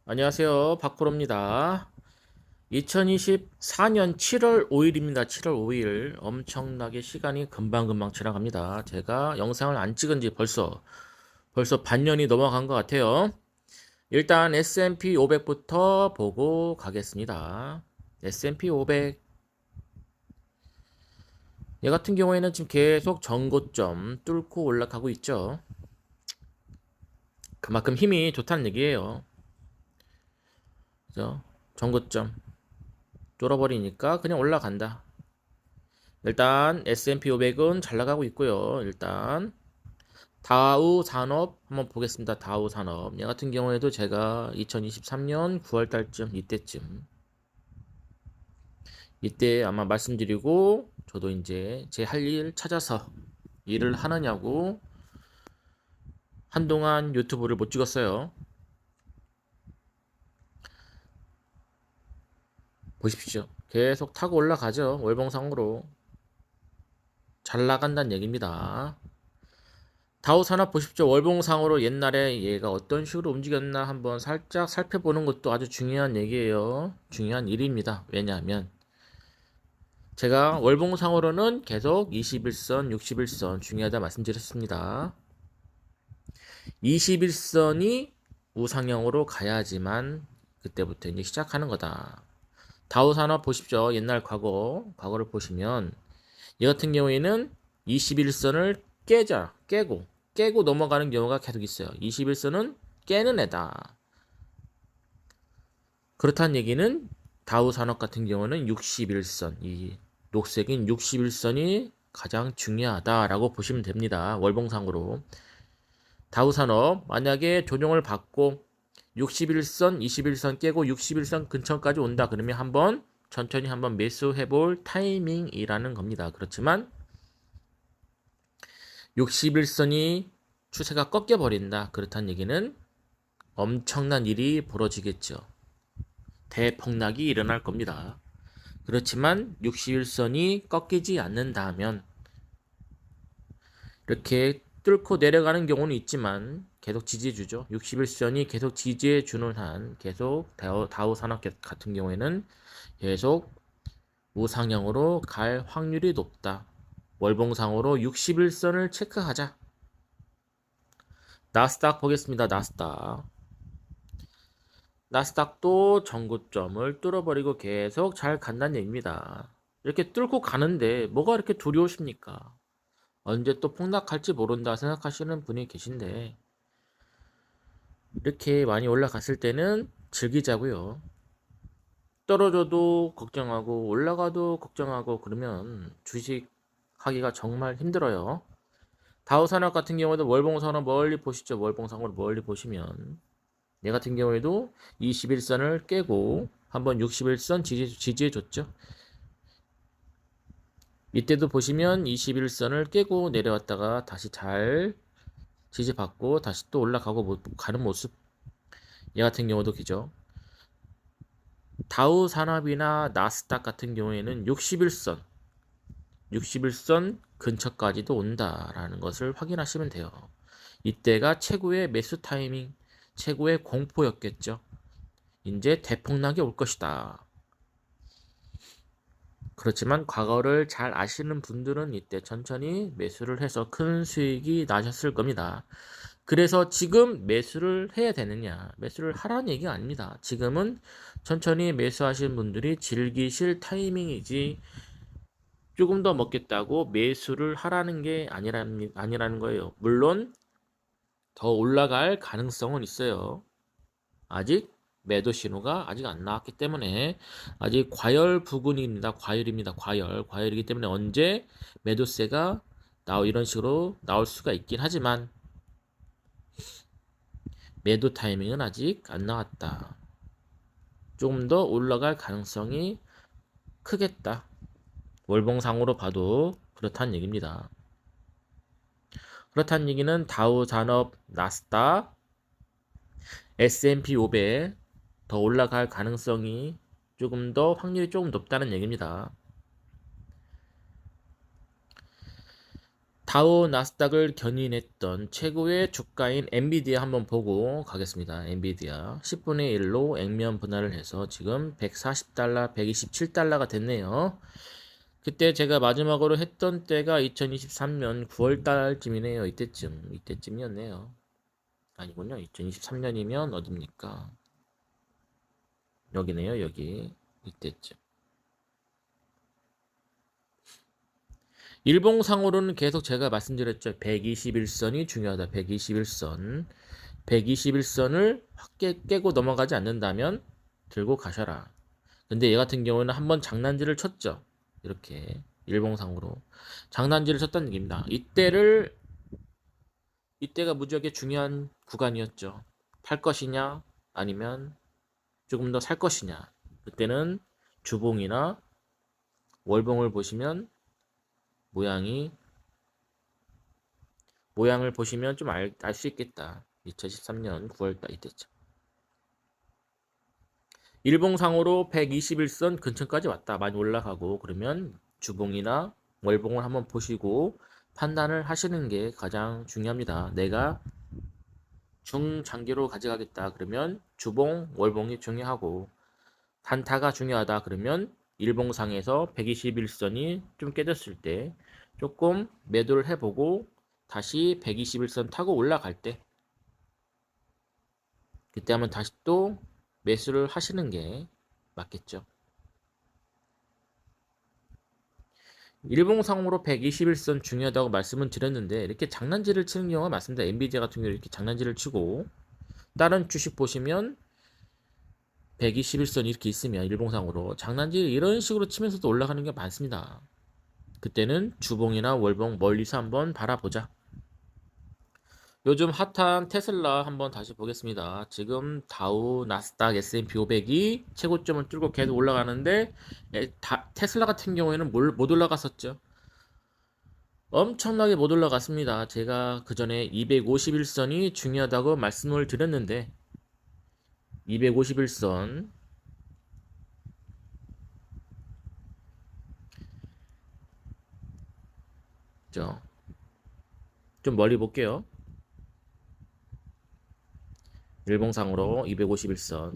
안녕하세요. 박프로입니다. 2024년 7월 5일입니다. 7월 5일. 엄청나게 시간이 금방금방 지나갑니다. 제가 영상을 안 찍은 지 벌써 반년이 넘어간 것 같아요. 일단 S&P 500부터 보고 가겠습니다. S&P 500. 얘 같은 경우에는 지금 계속 전고점 뚫고 올라가고 있죠. 그만큼 힘이 좋다는 얘기예요. 그죠? 전고점 뚫어버리니까 그냥 올라간다. 일단 S&P 500은 잘 나가고 있고요. 일단 다우 산업 한번 보겠습니다. 다우 산업. 얘 같은 경우에도 제가 2023년 9월 달쯤 이때 아마 말씀드리고 저도 이제 제 할 일 찾아서 일을 하느냐고 한동안 유튜브를 못 찍었어요. 보십시오. 계속 타고 올라가죠. 월봉상으로 잘 나간다는 얘기입니다. 다우 산업 보십시오. 월봉상으로 옛날에 얘가 어떤 식으로 움직였나 한번 살짝 살펴보는 것도 아주 중요한 얘기예요. 중요한 일입니다. 왜냐하면 제가 월봉상으로는 계속 21선, 61선 중요하다 말씀드렸습니다. 21선이 우상향으로 가야지만 그때부터 이제 시작하는 거다. 다우 산업 보십시오. 옛날 과거를 보시면 얘 같은 경우에는 21선을 깨고 넘어가는 경우가 계속 있어요. 21선은 깨는 애다. 그렇다는 얘기는 다우 산업 같은 경우는 61선, 이 녹색인 61선이 가장 중요하다라고 보시면 됩니다. 월봉상으로. 다우 산업 만약에 조정을 받고 61선, 21선 깨고 61선 근처까지 온다 그러면 천천히 한번 매수해 볼 타이밍이라는 겁니다. 그렇지만 61선이 추세가 꺾여 버린다. 그렇다는 얘기는 엄청난 일이 벌어지겠죠. 대폭락이 일어날 겁니다. 그렇지만 61선이 꺾이지 않는다면 이렇게 뚫고 내려가는 경우는 있지만 계속 지지해주죠. 61선이 계속 지지해주는 한 계속 다우 산업 같은 경우에는 계속 우상향으로 갈 확률이 높다. 월봉상으로 61선을 체크하자. 나스닥 보겠습니다. 나스닥도 전고점을 뚫어버리고 계속 잘 간다는 얘기입니다. 이렇게 뚫고 가는데 뭐가 이렇게 두려우십니까? 언제 또 폭락할지 모른다 생각하시는 분이 계신데 이렇게 많이 올라갔을 때는 즐기자고요. 떨어져도 걱정하고 올라가도 걱정하고 그러면 주식 하기가 정말 힘들어요. 다우산업 같은 경우도 월봉선을 멀리 보시죠. 월봉상으로 멀리 보시면 얘 같은 경우에도 21선을 깨고 한번 61선 지지해 줬죠. 이때도 보시면 21선을 깨고 내려왔다가 다시 잘 지지받고 다시 또 올라가고 가는 모습. 얘 같은 경우도 기죠. 다우 산업이나 나스닥 같은 경우에는 61선 근처까지도 온다라는 것을 확인하시면 돼요. 이때가 최고의 매수 타이밍, 최고의 공포였겠죠. 이제 대폭락이 올 것이다. 그렇지만 과거를 잘 아시는 분들은 이때 천천히 매수를 해서 큰 수익이 나셨을 겁니다. 그래서 지금 매수를 해야 되느냐? 매수를 하라는 얘기가 아닙니다. 지금은 천천히 매수하시는 분들이 즐기실 타이밍이지 조금 더 먹겠다고 매수를 하라는 게 아니라는 거예요. 물론 더 올라갈 가능성은 있어요. 아직 매도 신호가 아직 안 나왔기 때문에 아직 과열 부근입니다. 과열이기 때문에 언제 매도세가 이런 식으로 나올 수가 있긴 하지만 매도 타이밍은 아직 안 나왔다. 조금 더 올라갈 가능성이 크겠다. 월봉상으로 봐도 그렇다는 얘기입니다. 그렇다는 얘기는 다우 산업, 나스닥, S&P 500 더 올라갈 가능성이 조금 더 확률이 조금 높다는 얘기입니다. 다우 나스닥을 견인했던 최고의 주가인 엔비디아 한번 보고 가겠습니다. 엔비디아 10분의 1로 액면 분할을 해서 지금 140달러, 127달러가 됐네요. 그때 제가 마지막으로 했던 때가 2023년 9월 달쯤이네요. 이때쯤이었네요. 아니군요. 2023년이면 어딥니까? 여기네요. 여기. 이때쯤. 일봉상으로는 계속 제가 말씀드렸죠. 121선이 중요하다. 121선. 121선을 확 깨고 넘어가지 않는다면 들고 가셔라. 근데 얘 같은 경우는 한번 장난질을 쳤죠. 이렇게 일봉상으로 장난질을 쳤다는 얘기입니다. 이때가 무지하게 중요한 구간이었죠. 팔 것이냐 아니면 조금 더 살 것이냐. 그때는 주봉이나 월봉을 보시면 모양을 보시면 좀 알 수 있겠다. 2013년 9월달 이때쯤. 일봉상으로 121선 근처까지 왔다. 많이 올라가고 그러면 주봉이나 월봉을 한번 보시고 판단을 하시는 게 가장 중요합니다. 내가 중장기로 가져가겠다. 그러면 주봉, 월봉이 중요하고 단타가 중요하다. 그러면 일봉상에서 121선이 좀 깨졌을 때 조금 매도를 해보고 다시 121선 타고 올라갈 때 그때 한번 다시 또 매수를 하시는 게 맞겠죠. 일봉상으로 121선 중요하다고 말씀은 드렸는데 이렇게 장난질을 치는 경우가 많습니다. 엔비디아 같은 경우 이렇게 장난질을 치고 다른 주식 보시면 121선 이렇게 있으면 일봉상으로 장난질 이런 식으로 치면서도 올라가는 게 많습니다. 그때는 주봉이나 월봉 멀리서 한번 바라보자. 요즘 핫한 테슬라 한번 다시 보겠습니다. 지금 다우, 나스닥, S&P 500이 최고점을 뚫고 계속 올라가는데 테슬라 같은 경우에는 못 올라갔었죠. 엄청나게 못 올라갔습니다. 제가 그 전에 251선이 중요하다고 말씀을 드렸는데 251선 좀 멀리 볼게요. 일봉상으로 251선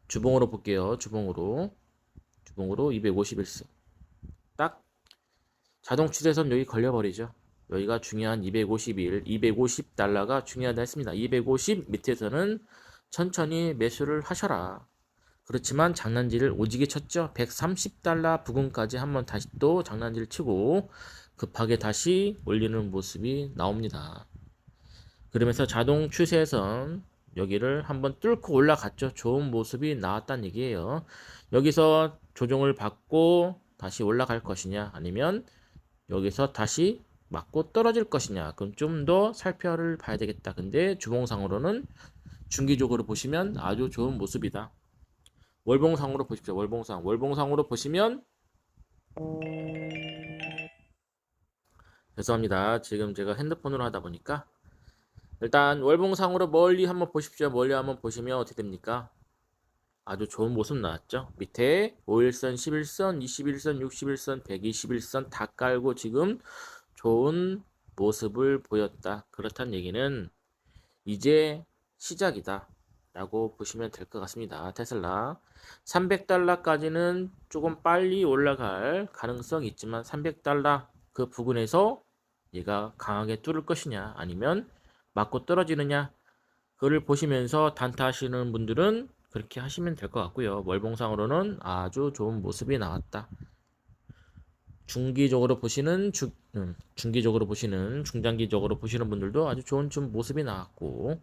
주봉으로 볼게요. 주봉으로 251선 딱 자동 추세선 여기 걸려버리죠. 여기가 중요한 251, 250달러가 중요하다 했습니다. 250 밑에서는 천천히 매수를 하셔라. 그렇지만 장난질을 오지게 쳤죠. 130달러 부근까지 한번 다시 또 장난질 치고 급하게 다시 올리는 모습이 나옵니다. 그러면서 자동 추세선 여기를 한번 뚫고 올라갔죠. 좋은 모습이 나왔다는 얘기예요. 여기서 조정을 받고 다시 올라갈 것이냐 아니면 여기서 다시 맞고 떨어질 것이냐 그럼 좀 더 살펴를 봐야 되겠다. 근데 주봉상으로는 중기적으로 보시면 아주 좋은 모습이다. 월봉상으로 보십시오. 월봉상으로 보시면 죄송합니다. 지금 제가 핸드폰으로 하다 보니까 일단 월봉상으로 멀리 한번 보십시오. 멀리 한번 보시면 어떻게 됩니까? 아주 좋은 모습 나왔죠. 밑에 5일선, 11선, 21선, 61선, 121선 다 깔고 지금 좋은 모습을 보였다. 그렇다는 얘기는 이제 시작이다 라고 보시면 될 것 같습니다. 테슬라 300달러까지는 조금 빨리 올라갈 가능성이 있지만 300달러 그 부근에서 얘가 강하게 뚫을 것이냐 아니면 맞고 떨어지느냐 그걸 보시면서 단타 하시는 분들은 그렇게 하시면 될 것 같고요. 월봉상으로는 아주 좋은 모습이 나왔다. 중기적으로 보시는 중장기적으로 보시는 분들도 아주 좋은 좀 모습이 나왔고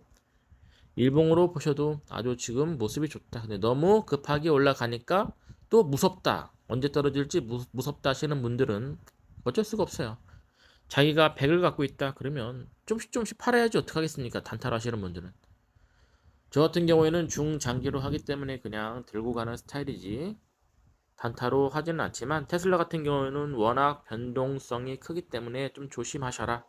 일봉으로 보셔도 아주 지금 모습이 좋다. 근데 너무 급하게 올라가니까 또 무섭다. 언제 떨어질지 무섭다 하시는 분들은 어쩔 수가 없어요. 자기가 100을 갖고 있다 그러면 조금씩 팔아야지 어떡하겠습니까? 단타를 하시는 분들은. 저 같은 경우에는 중장기로 하기 때문에 그냥 들고 가는 스타일이지 단타로 하지는 않지만 테슬라 같은 경우에는 워낙 변동성이 크기 때문에 좀 조심하셔라.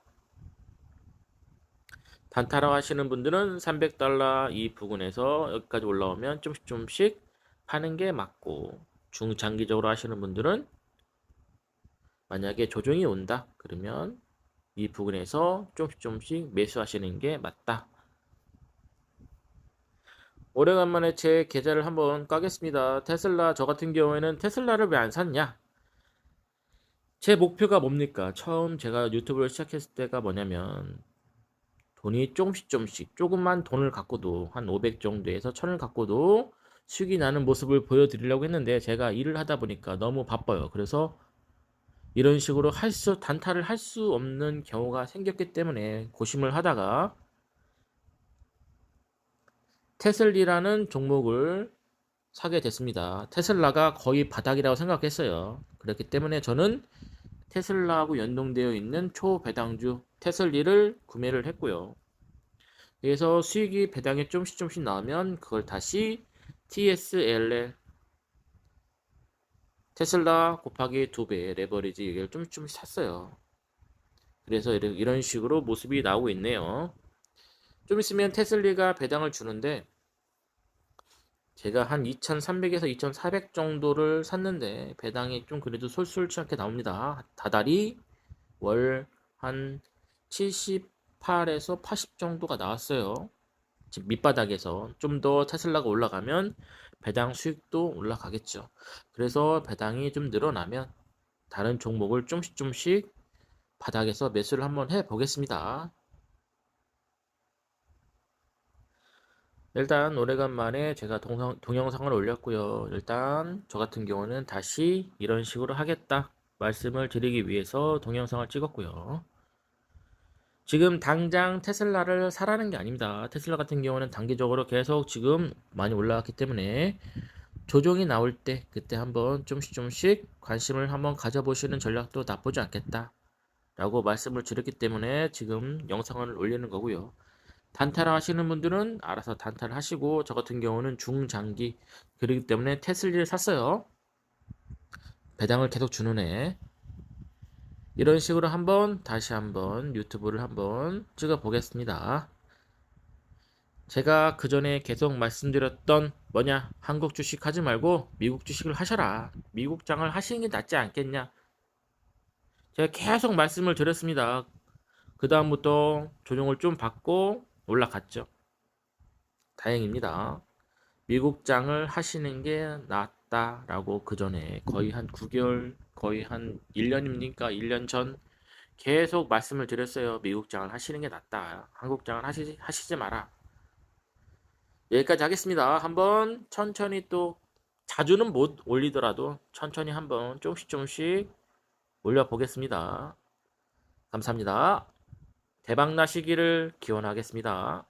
단타로 하시는 분들은 300달러 이 부근에서 여기까지 올라오면 조금씩 파는 게 맞고 중장기적으로 하시는 분들은 만약에 조정이 온다 그러면 이 부분에서 조금씩 매수하시는 게 맞다. 오래간만에 제 계좌를 한번 까겠습니다. 테슬라, 저 같은 경우에는 테슬라를 왜 안 샀냐? 제 목표가 뭡니까? 처음 제가 유튜브를 시작했을 때가 뭐냐면 돈이 조금씩 조금만 돈을 갖고도 한 500 정도에서 1000을 갖고도 수익이 나는 모습을 보여드리려고 했는데 제가 일을 하다 보니까 너무 바빠요. 그래서 이런 식으로 단타를 할 수 없는 경우가 생겼기 때문에 고심을 하다가 테슬리라는 종목을 사게 됐습니다. 테슬라가 거의 바닥이라고 생각했어요. 그렇기 때문에 저는 테슬라하고 연동되어 있는 초배당주 테슬리를 구매를 했고요. 그래서 수익이 배당이 조금씩 나오면 그걸 다시 TSLL 테슬라 곱하기 2배 레버리지 이걸 조금씩 샀어요. 그래서 이런 식으로 모습이 나오고 있네요. 좀 있으면 테슬리가 배당을 주는데 제가 한 2300에서 2400 정도를 샀는데 배당이 좀 그래도 솔솔치 않게 나옵니다. 다달이 월 한 78에서 80 정도가 나왔어요. 지금 밑바닥에서 좀 더 테슬라가 올라가면 배당 수익도 올라가겠죠. 그래서 배당이 좀 늘어나면 다른 종목을 조금씩 바닥에서 매수를 한번 해 보겠습니다. 일단 오래간만에 제가 동영상을 올렸고요. 일단 저 같은 경우는 다시 이런 식으로 하겠다 말씀을 드리기 위해서 동영상을 찍었고요. 지금 당장 테슬라를 사라는 게 아닙니다. 테슬라 같은 경우는 단기적으로 계속 지금 많이 올라왔기 때문에 조정이 나올 때 그때 한번 조금씩 관심을 한번 가져보시는 전략도 나쁘지 않겠다 라고 말씀을 드렸기 때문에 지금 영상을 올리는 거고요. 단타를 하시는 분들은 알아서 단타를 하시고 저 같은 경우는 중장기 그렇기 때문에 테슬리를 샀어요. 배당을 계속 주는 애. 이런 식으로 다시 한번 유튜브를 한번 찍어 보겠습니다. 제가 그 전에 계속 말씀드렸던 뭐냐, 한국 주식 하지 말고 미국 주식을 하셔라, 미국 장을 하시는 게 낫지 않겠냐, 제가 계속 말씀을 드렸습니다. 그 다음부터 조정을 좀 받고 올라갔죠. 다행입니다. 미국 장을 하시는 게 낫다라고 그 전에 거의 한 9개월, 거의 한 1년입니까? 1년 전 계속 말씀을 드렸어요. 미국 장을 하시는 게 낫다. 한국 장을 하시지 마라. 여기까지 하겠습니다. 한번 천천히 또 자주는 못 올리더라도 천천히 한번 조금씩 올려보겠습니다. 감사합니다. 대박 나시기를 기원하겠습니다.